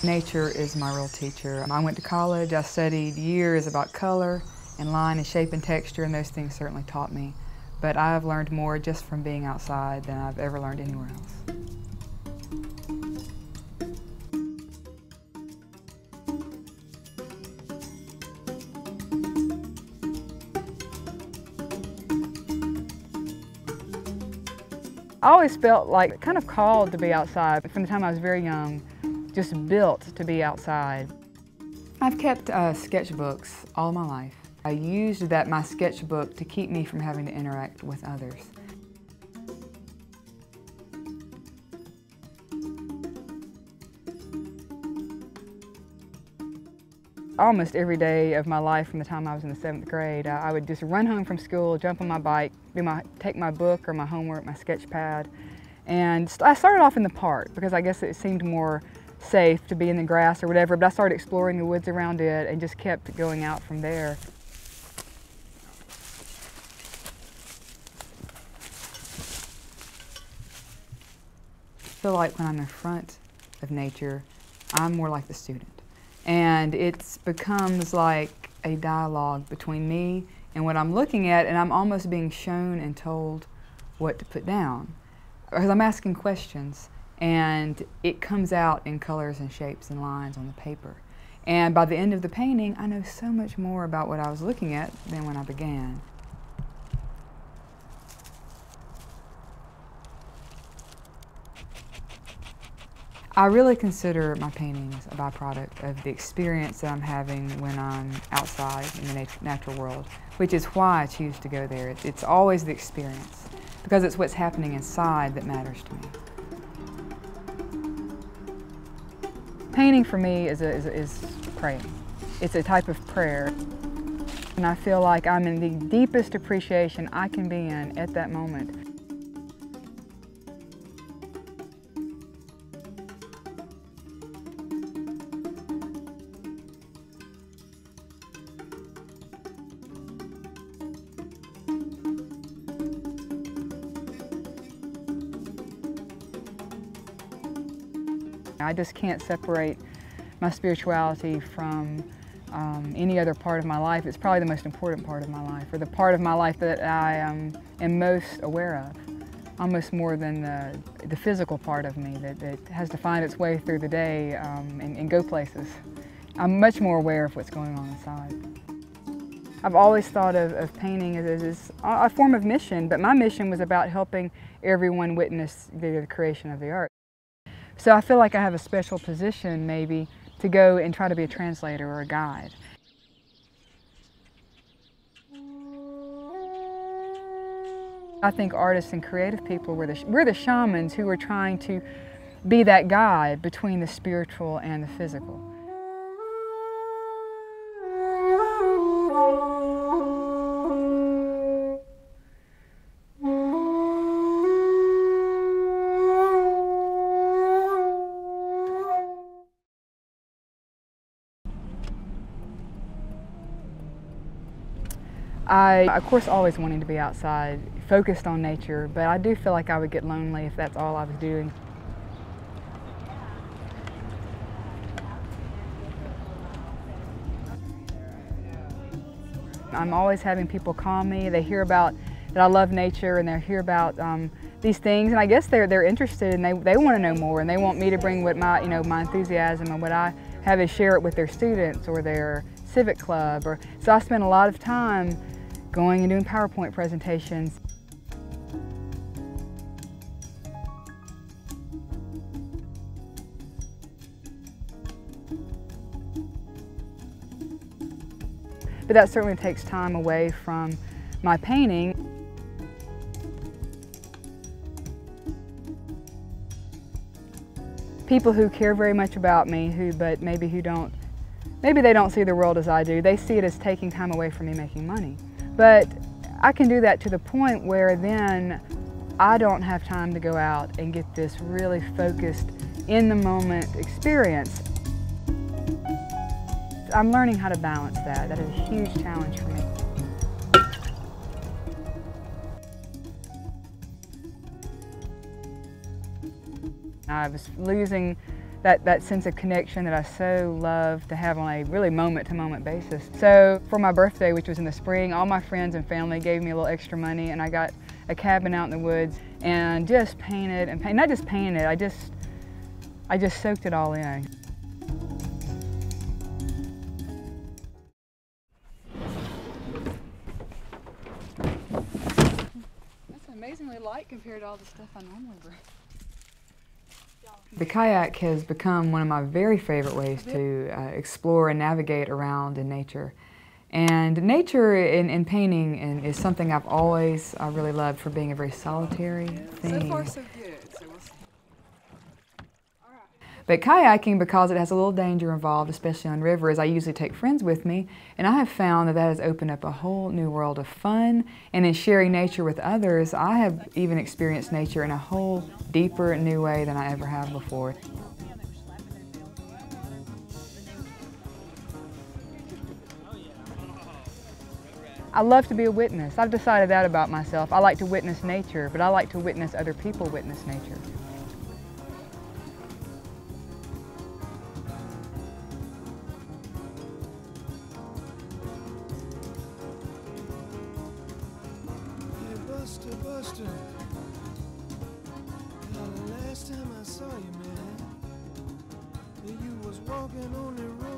Nature is my real teacher. I went to college, I studied years about color and line and shape and texture, and those things certainly taught me. But I've learned more just from being outside than I've ever learned anywhere else. I always felt like kind of called to be outside from the time I was very young, just built to be outside. I've kept sketchbooks all my life. I used my sketchbook to keep me from having to interact with others. Almost every day of my life from the time I was in the 7th grade, I would just run home from school, jump on my bike, take my book or my homework, my sketch pad. And I started off in the park because I guess it seemed more safe to be in the grass or whatever, but I started exploring the woods around it and just kept going out from there. I feel like when I'm in front of nature, I'm more like the student. And it becomes like a dialogue between me and what I'm looking at, and I'm almost being shown and told what to put down. Because I'm asking questions, and it comes out in colors and shapes and lines on the paper. And by the end of the painting, I know so much more about what I was looking at than when I began. I really consider my paintings a byproduct of the experience that I'm having when I'm outside in the natural world, which is why I choose to go there. It's always the experience, because it's what's happening inside that matters to me. Painting for me is praying. It's a type of prayer. And I feel like I'm in the deepest appreciation I can be in at that moment. I just can't separate my spirituality from any other part of my life. It's probably the most important part of my life, or the part of my life that I am most aware of, almost more than the physical part of me that has to find its way through the day and go places. I'm much more aware of what's going on inside. I've always thought of painting as a form of mission, but my mission was about helping everyone witness the creation of the art. So I feel like I have a special position, maybe, to go and try to be a translator or a guide. I think artists and creative people, we're the shamans who are trying to be that guide between the spiritual and the physical. Of course, always wanting to be outside, focused on nature, but I do feel like I would get lonely if that's all I was doing. I'm always having people call me. They hear about that I love nature, and they hear about these things, and I guess they're interested, and they want to know more, and they want me to bring what my enthusiasm and what I have to share it with their students or their civic club. So I spend a lot of time going and doing PowerPoint presentations. But that certainly takes time away from my painting. People who care very much about me, but maybe they don't see the world as I do. They see it as taking time away from me making money. But I can do that to the point where then I don't have time to go out and get this really focused, in-the-moment experience. I'm learning how to balance that. That is a huge challenge for me. I was losing that sense of connection that I so love to have on a really moment-to-moment basis. So for my birthday, which was in the spring, all my friends and family gave me a little extra money, and I got a cabin out in the woods and just painted and painted. Not just painted, I just soaked it all in. That's amazingly light compared to all the stuff I normally bring. The kayak has become one of my very favorite ways to explore and navigate around in nature. And nature in painting is something I've always really loved for being a very solitary thing. So far, so good. So we'll see. But kayaking, because it has a little danger involved, especially on rivers, I usually take friends with me, and I have found that has opened up a whole new world of fun. And in sharing nature with others, I have even experienced nature in a whole deeper, new way than I ever have before. I love to be a witness. I've decided that about myself. I like to witness nature, but I like to witness other people witness nature. Buster. Now the last time I saw you, man, you was walking on the road.